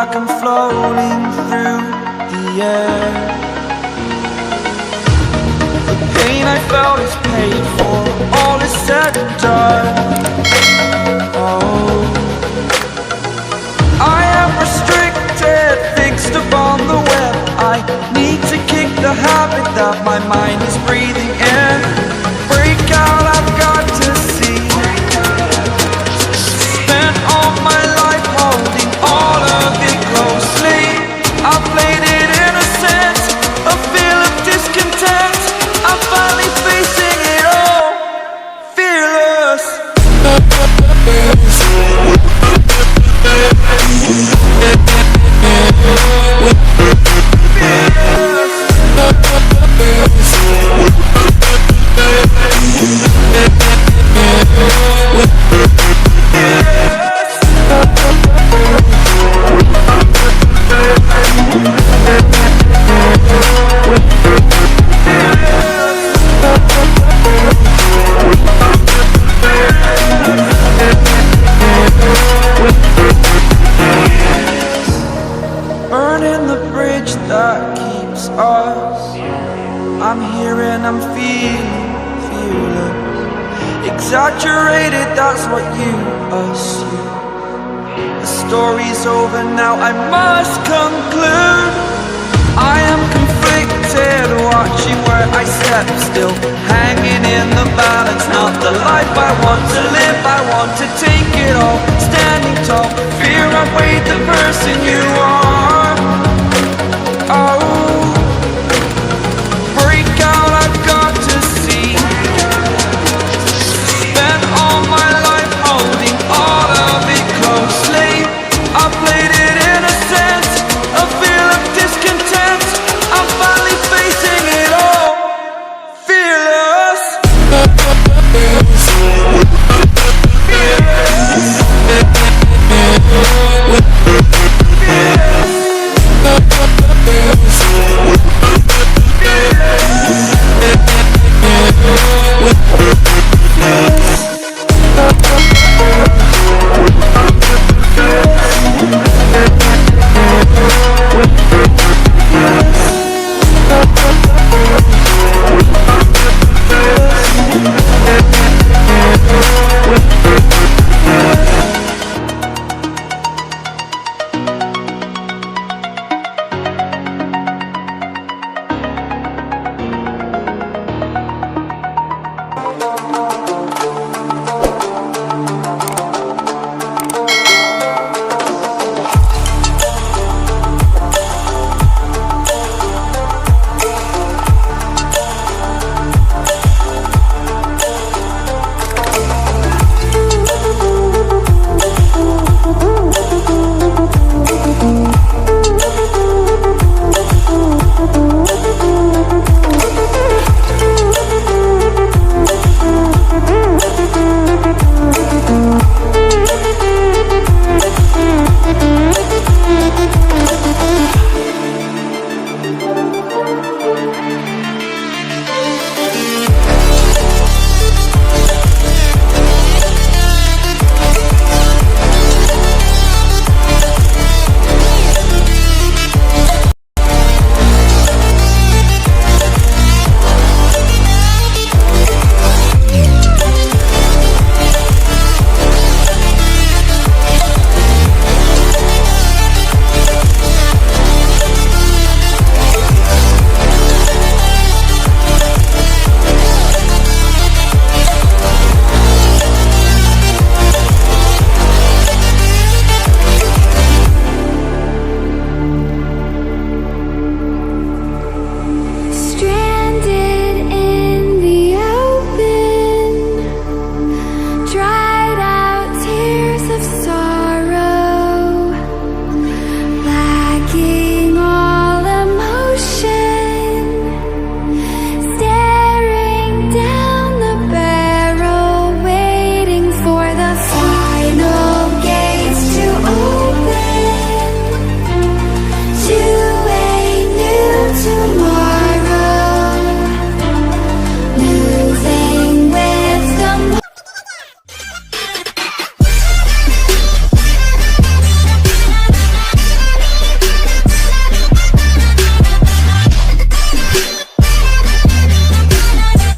like I'm floating through the air. The pain I felt is paid for, all is said and done. Oh, I am restricted, fixed upon the web. I need to kick the habit that my mind is breathing in. Break out, I've got to see. Spent all my life holding all of it closely. I played it innocent, a feel of discontent. I'm finally facing it all, fearless. Burning the bridge that keeps us. I'm here and I'm feeling fearless. Exaggerated, that's what you assume. The story's over now, I must conclude. I am conflicted, watching where I step still, hanging in the balance. Not the life I want to live, I want to take it all. Standing tall, fear I've weighed the person you are.